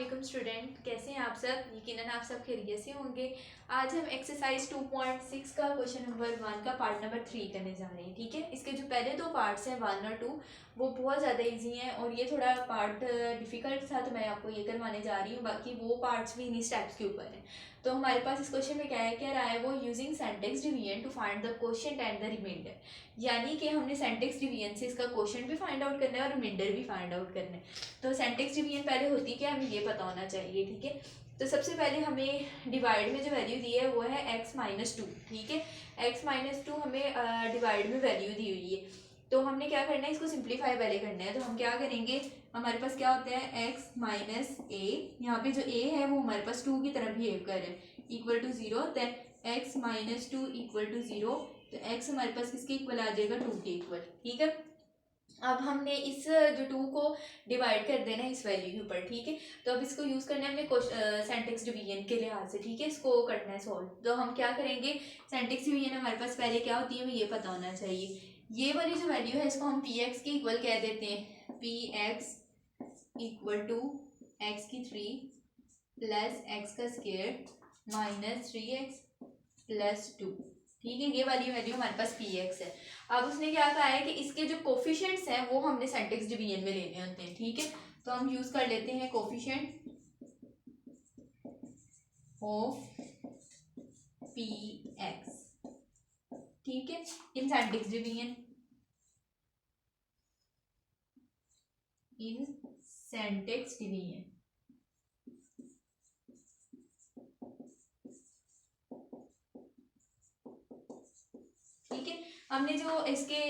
वालेकुम स्टूडेंट, कैसे हैं आप सब। यकीनन आप सब खैरियत से होंगे। आज हम एक्सरसाइज 2.6 का क्वेश्चन नंबर 1 का पार्ट नंबर 3 करने जा रहे हैं। ठीक है, इसके जो पहले दो पार्ट्स हैं 1 और 2 वो बहुत ज़्यादा इजी हैं और ये थोड़ा पार्ट डिफ़िकल्ट था तो मैं आपको ये करवाने जा रही हूँ। बाकी वो पार्ट्स भी इन्हीं स्टेप्स के ऊपर हैं। तो हमारे पास इस क्वेश्चन में क्या रहा है वो using synthetic division to find the quotient and the remainder, यानी कि हमने सेंटेक्स डिवीजन से इसका क्वोशिएंट भी फाइंड आउट करना है और रिमाइंडर भी फाइंड आउट करना है। तो सेंटेक्स डिवीजन पहले होती क्या हमें ये पता होना चाहिए। ठीक है, तो सबसे पहले हमें डिवाइड में जो वैल्यू दी है वो है x-2। ठीक है, x-2 हमें डिवाइड में वैल्यू दी हुई है। तो हमने क्या करना है, इसको सिंप्लीफाई पहले करना है। तो हम क्या करेंगे, हमारे पास क्या होता है x माइनस ए, यहाँ पे जो a है वो हमारे पास 2 की तरह बिहेव कर रहा है, equal to 0। Then x-2 equal to 0, तो x हमारे पास किसके इक्वल आ जाएगा, 2 के इक्वल। ठीक है, अब हमने इस जो 2 को डिवाइड कर देना है इस वैल्यू के ऊपर। ठीक है, तो अब इसको यूज़ करना है हमने सेंटेक्स डिवीजन के लिहाज से। ठीक है, इसको करना है सॉल्व। तो हम क्या करेंगे, सेंटेक्स डिवीजन हमारे पास पहले क्या होती है हमें ये पता होना चाहिए। ये वाली जो वैल्यू है इसको हम पी एक्स के इक्वल कह देते हैं, P x equal to x की 3 प्लस एक्स का स्क्वायर माइनस 3x प्लस 2। ठीक है, ये वाली वैल्यू हमारे पास पी एक्स है। अब उसने क्या कहा है कि इसके जो कोफिशिएंट्स हैं वो हमने सेंटेक्स डिवीजन में लेने होते हैं। ठीक है, तो हम यूज कर लेते हैं कोफिशिएंट ऑफ पी एक्स। ठीक है, इन सेंटेक्स डिवीजन, इन सेंटेक्स डिवीजन। ठीक है, हमने जो इसके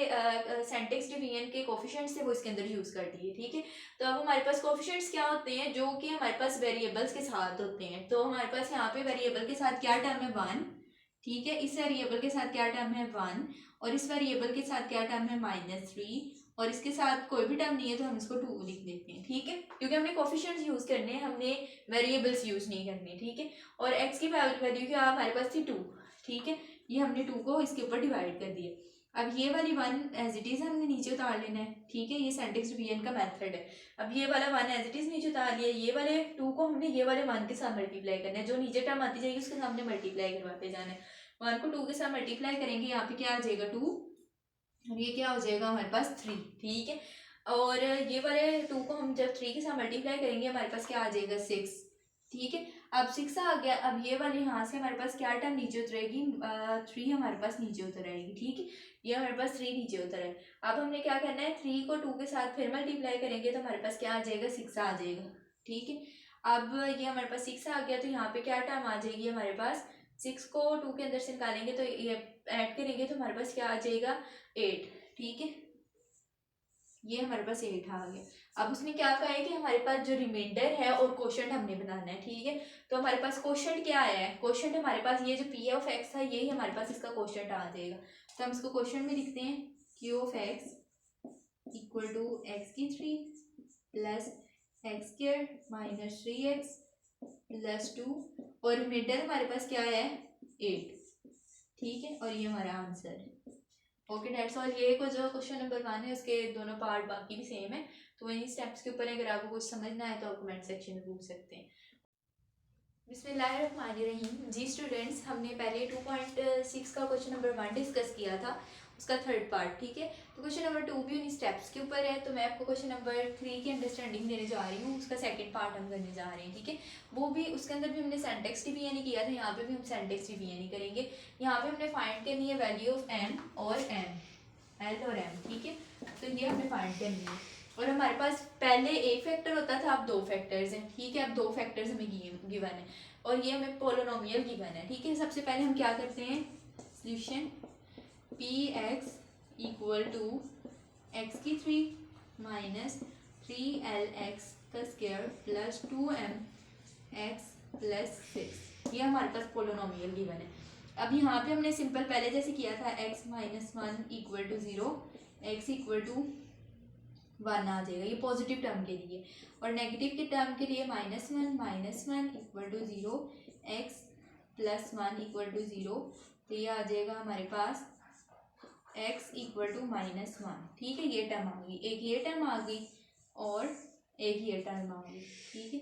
सेंटेक्स डिवीजन के कोफिशिएंट्स थे वो इसके अंदर यूज कर दिए। ठीक है, तो अब हमारे पास कोफिशिएंट्स क्या होते हैं, जो कि हमारे पास वेरिएबल्स के साथ होते हैं। तो हमारे पास यहाँ पे वेरिएबल के साथ क्या टर्म है, 1। ठीक है, इस वेरिएबल के साथ क्या टर्म है, 1, और इस वेरिएबल के साथ क्या टर्म है, -3, और इसके साथ कोई भी टर्म नहीं है तो हम इसको 2 लिख देते हैं। ठीक है, क्योंकि हमने कोफिशिएंट्स यूज करने हैं, हमने वेरिएबल्स यूज नहीं करने। ठीक है, और एक्स की वैल्यू क्या हमारे पास थी, 2। ठीक है, ये हमने 2 को इसके ऊपर डिवाइड कर दिया। अब ये वाली 1 एज इट इज हमने नीचे उतार लेना है। ठीक है, ये सेंटेक्स डिवीजन का मेथड है। अब ये वाला 1 एज इट इज नीचे उतार लिया, ये वाले 2 को हमने ये वाले 1 के साथ मल्टीप्लाई करना है। जो नीचे टर्म आती जाएगी उसके सामने मल्टीप्लाई करवाते जाना है। 1 को 2 के साथ मल्टीप्लाई करेंगे, यहाँ पे क्या आ जाएगा, 2, और ये क्या हो जाएगा हमारे पास 3। ठीक है, और ये वाले 2 को हम जब 3 के साथ मल्टीप्लाई करेंगे हमारे पास क्या आ जाएगा, 6। ठीक है, अब 6 आ गया। अब ये वाले यहाँ से हमारे पास क्या टर्म नीचे उतरेगी, 3 हमारे पास नीचे उतर आएगी। ठीक है, ये हमारे पास 3 नीचे उतर है। अब हमने क्या करना है, 3 को 2 के साथ फिर मल्टीप्लाई करेंगे तो हमारे पास क्या आ जाएगा, 6 आ जाएगा। ठीक है, अब ये हमारे पास 6 आ गया, तो यहाँ पे क्या टर्म आ जाएगी हमारे पास, 6 को 2 के अंदर से निकालेंगे तो ये ऐड करेंगे तो हमारे पास क्या आ जाएगा, 8। ठीक है, ये हमारे पास 8 आ गया। अब उसने क्या कहा है कि हमारे पास जो रिमाइंडर है और क्वोशिएंट हमने बनाना है। ठीक है, तो हमारे पास क्वोशिएंट क्या आया है, क्वोशिएंट हमारे पास ये जो पी ऑफ एक्स था यही हमारे पास इसका क्वोशिएंट आ जाएगा। तो हम इसको क्वोशिएंट में लिखते हैं, Q of x equal to x की 3 plus x square minus 3x plus 2, और रिमाइंडर हमारे पास क्या है, 8। ठीक है, और ये हमारा आंसर है। Okay that's all. ये को जो क्वेश्चन नंबर 1 है उसके दोनों पार्ट बाकी भी सेम है। तो इन्हीं स्टेप्स के ऊपर अगर आपको कुछ समझना है तो आप कमेंट सेक्शन में पूछ सकते हैं। बिस्मिल्लाहिर्रहमानिर्रहीम। जी स्टूडेंट्स, हमने पहले 2.6 का क्वेश्चन नंबर 1 डिस्कस किया था, उसका थर्ड पार्ट। ठीक है, तो क्वेश्चन नंबर 2 भी उन्हीं स्टेप्स के ऊपर है। तो मैं आपको क्वेश्चन नंबर 3 की अंडरस्टैंडिंग देने जा रही हूँ, उसका सेकंड पार्ट हम करने जा रहे हैं। ठीक है, वो भी उसके अंदर भी हमने सेंटेक्स डिवीजन ही किया था, यहाँ पे भी हम सेंटेक्स डिवीजन ही करेंगे। यहाँ पे हमने फाइंड करनी है वैल्यू ऑफ एन और एम, एल और एम। ठीक है, तो ये हमें फाइंड करनी है। और हमारे पास पहले एक फैक्टर होता था, अब 2 फैक्टर्स हैं। ठीक है, अब 2 फैक्टर्स हमें गिवन है और ये हमें पोलिनोमियल गिवन है। ठीक है, सबसे पहले हम क्या करते हैं, solution P x equal to x की 3 माइनस 3l(x) का स्क्वायर प्लस 2m(x) प्लस 6, ये हमारे पास पोलिनोमियल गिवन है। अब यहाँ पे हमने सिंपल पहले जैसे किया था, x minus 1 equal to 0, x equal to 1 आ जाएगा, ये पॉजिटिव टर्म के लिए। और नेगेटिव के टर्म के लिए -1 equal to 0, x plus 1 equal to 0, तो ये आ जाएगा हमारे पास x इक्वल टू -1। ठीक है, ये टर्म आ गई, एक ये टर्म आ गई और एक ये टर्म आ गई। ठीक है,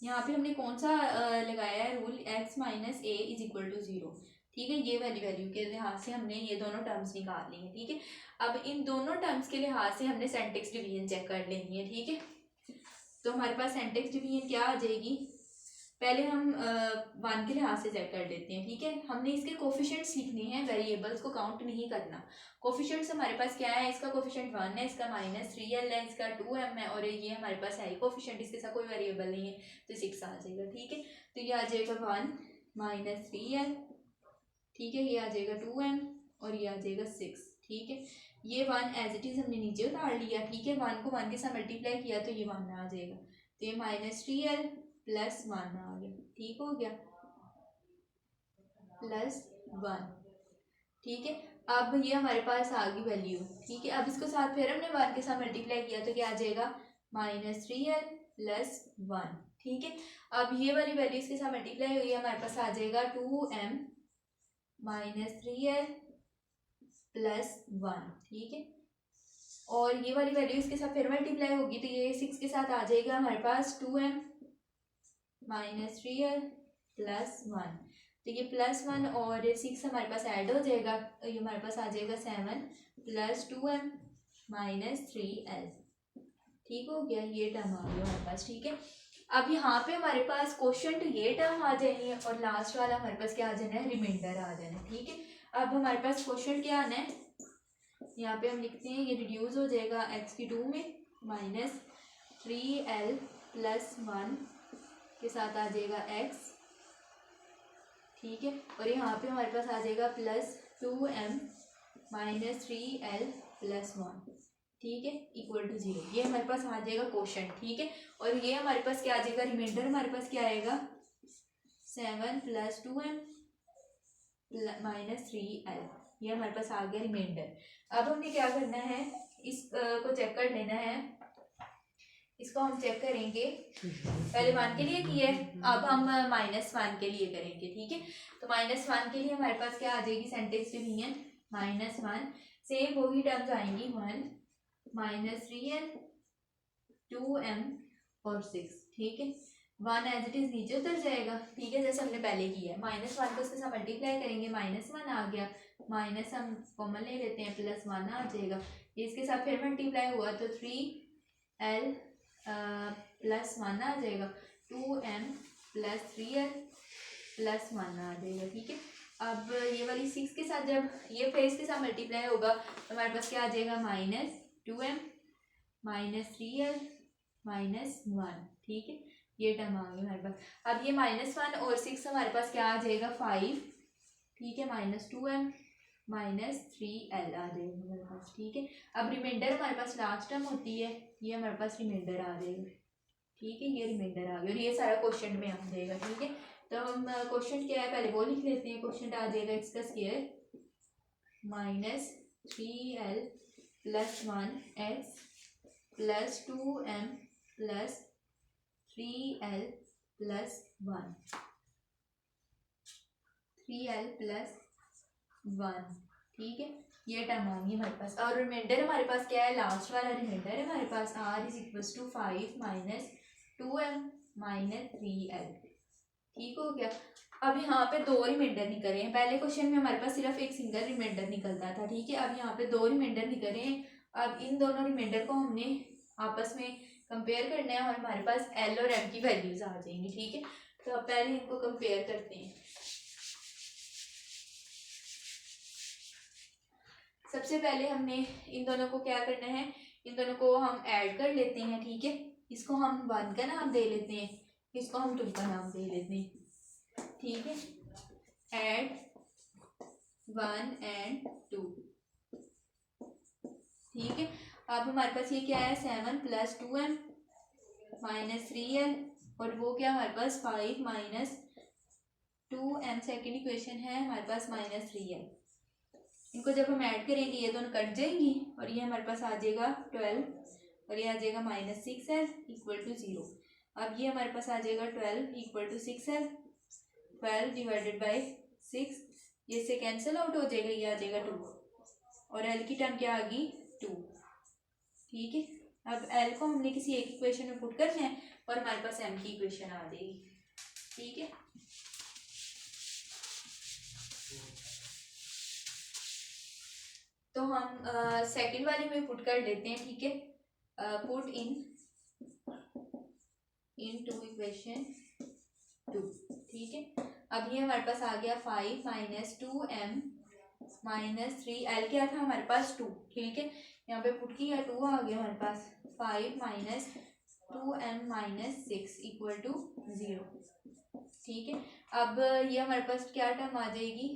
यहाँ पे हमने कौन सा लगाया है rule, x minus a is equal to 0। ठीक है, ये वाली वैल्यू के लिहाज से हमने ये दोनों टर्म्स निकाल ली हैं। ठीक है, अब इन दोनों टर्म्स के लिहाज से हमने सेंटेक्स डिवीजन चेक कर लेनी है। ठीक है, तो हमारे पास सेंटेक्स डिवीजन क्या आ जाएगी, पहले हम 1 के लिहाज से चेक कर लेते हैं। ठीक है, हमने इसके कोफिशिएंट्स लिखने हैं, वेरिएबल्स को काउंट नहीं करना। कोफिशिएंट्स हमारे पास क्या है, इसका कोफिशिएंट 1 है, इसका -3l है, इसका 2m है, और ये हमारे पास है कोफिशिएंट, इसके साथ कोई वेरिएबल नहीं है तो 6 आ जाएगा। ठीक है, तो ये आ जाएगा 1 - 3l। ठीक है, ये आ जाएगा 2m और ये आ जाएगा 6। ठीक है, ये 1 एज इट इज हमने नीचे उतार लिया। ठीक है, 1 को 1 के साथ मल्टीप्लाई किया तो ये 1 आ जाएगा, तो ये -3l + 1 आ गया। ठीक हो गया, +1। ठीक है, अब ये हमारे पास आ गई वैल्यू। ठीक है, अब इसको साथ फिर हमने 1 के साथ मल्टीप्लाई किया तो क्या आ जाएगा, -3l + 1। ठीक है, अब ये वाली वैल्यू इसके साथ मल्टीप्लाई हुई है, हमारे पास आ जाएगा 2m -3l + 1। ठीक है, और ये वाली वैल्यू इसके साथ फिर मल्टीप्लाई होगी तो ये 6 के साथ आ जाएगा हमारे पास 2m -3l + 1। तो ये +1 और 6 हमारे पास ऐड हो जाएगा, ये हमारे पास आ जाएगा 7 + 2m -3l। ठीक हो गया, ये टर्म आ गया हमारे पास। ठीक है, अब यहाँ पे हमारे पास क्वोशंट ये टर्म आ जाएंगे और लास्ट वाला हमारे पास क्या आ जाना है, रिमाइंडर आ जाना है। ठीक है, अब हमारे पास क्वोशंट क्या आना है, यहाँ पे हम लिखते हैं ये रिड्यूस हो जाएगा x⁴ में, -3l + 1 के साथ आ जाएगा x। ठीक है, और यहाँ पे हमारे पास आ जाएगा +2m -3l + 1। ठीक है, इक्वल टू 0। ये हमारे पास आ जाएगा क्वोशंट। ठीक है, और ये हमारे पास क्या आ जाएगा, रिमाइंडर हमारे पास क्या आएगा, 7 + 2m -3l। ये हमारे पास आ गया रिमाइंडर। अब हमने क्या करना है, इस को चेक कर लेना है। इसको हम चेक करेंगे, पहले 1 के लिए किया है, अब हम -1 के लिए करेंगे। ठीक है, तो -1 के लिए हमारे पास क्या आ जाएगी, सेंटेक्स डिवीजन -1, सेम वही टर्म्स आएंगी, 1 -3l 2m और 6। ठीक है, 1 एज इट इज नीचे उतर जाएगा। ठीक है, जैसे हमने पहले किया है, -1 को उसके साथ मल्टीप्लाई करेंगे, -1 आ गया, माइनस हम कॉमन ले लेते हैं, +1 आ जाएगा। ये इसके साथ फिर मल्टीप्लाई हुआ तो 3l + 1 आ जाएगा, 2m + 3l + 1 आ जाएगा। ठीक है, अब ये वाली 6 के साथ जब ये फेस के साथ मल्टीप्लाई होगा तो हमारे पास क्या आ जाएगा, -2m -3l -1। ठीक है, ये टर्म आ गई हमारे पास। अब ये -1 और 6 हमारे पास क्या आ जाएगा, 5। ठीक है, -2m -3l आ जाएगा हमारे पास। ठीक है, अब रिमाइंडर हमारे पास लास्ट टर्म होती है, ये हमारे पास रिमाइंडर आ जाएगा। ठीक है, ये रिमाइंडर आ गया और ये सारा क्वेश्चन में आ जाएगा। ठीक है, तो हम क्वेश्चन क्या है पहले वो लिख लेते हैं। क्वेश्चन आ जाएगा x² -3l + 1x + 2m + 3l + 1, 3l + 1। ठीक है, ये टर्म आ गई हमारे पास। और रिमाइंडर हमारे पास क्या है, लास्ट वाला रिमाइंडर है हमारे पास, r = 5 - 2m - 3l। ठीक हो गया, अब यहाँ पे 2 रिमाइंडर निकले हैं। पहले क्वेश्चन में हमारे पास सिर्फ एक सिंगल रिमाइंडर निकलता था। ठीक है, अब यहाँ पे 2 रिमाइंडर निकले हैं। अब इन दोनों रिमाइंडर को हमने आपस में कंपेयर करना है और हमारे पास l और m की वैल्यूज आ जाएंगी। ठीक है, तो अब पहले इनको कंपेयर करते हैं। सबसे पहले हमने इन दोनों को क्या करना है, इन दोनों को हम ऐड कर लेते हैं। ठीक है, इसको हम 1 का नाम दे लेते हैं, इसको हम 2 का नाम दे लेते हैं। ठीक है, ऐड 1 and 2। ठीक है, अब हमारे पास ये क्या है, 7 + 2m -3l, और वो क्या हमारे पास 5 - 2m सेकेंड इक्वेशन है हमारे पास -3l। इनको जब हम ऐड करेंगे ये दोनों कट जाएंगी और ये हमारे पास आ जाएगा 12 और ये आ जाएगा -6l = 0। अब ये हमारे पास आ जाएगा 12 = 6l, 12 / 6, ये से कैंसिल आउट हो जाएगा, ये आ जाएगा 2 और l की टर्म क्या आ गई 2। ठीक है, अब एल को हमने किसी एक इक्वेशन में पुट करना है और हमारे पास एम की इक्वेशन आ जाएगी, ठीक है। तो हम सेकंड वाले में पुट कर लेते हैं, ठीक है। पुट इन टू इक्वेशन 2, ठीक है। अब ये हमारे पास आ गया 5 माइनस 2m माइनस 3, एल क्या था हमारे पास 2, ठीक है। यहाँ पे पुट किया 2 आ गया हमारे पास 5 minus 2m minus 6 equal to 0, ठीक है। अब ये हमारे पास क्या टर्म आ जाएगी,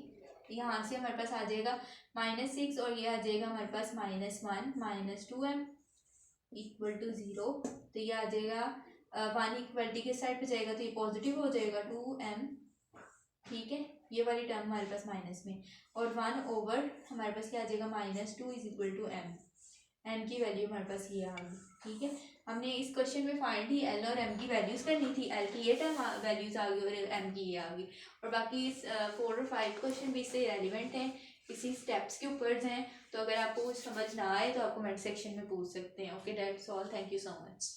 यहाँ से हमारे पास आ जाएगा -6 और ये आ जाएगा हमारे पास -1 माइनस 2m इक्वल टू 0। तो ये आ जाएगा 1 इक्वलिटी के साइड पे जाएगा तो ये पॉजिटिव हो जाएगा 2m, ठीक है। ये वाली टर्म हमारे पास माइनस में, और 1 ओवर हमारे पास क्या आ जाएगा -2 is equal to m। N की वैल्यू हमारे पास ये आ गई, ठीक है। हमने इस क्वेश्चन में फाइंड ही एल और एम की वैल्यूज करनी थी। एल की ये टर्म वैल्यूज आ गई और एम की ये आ गई, और बाकी 4 और 5 क्वेश्चन भी इससे रेलिवेंट हैं, इसी स्टेप्स के ऊपर हैं। तो अगर आपको कुछ समझ ना आए तो आप कमेंट सेक्शन में पूछ सकते हैं। Okay, that's all, thank you so much.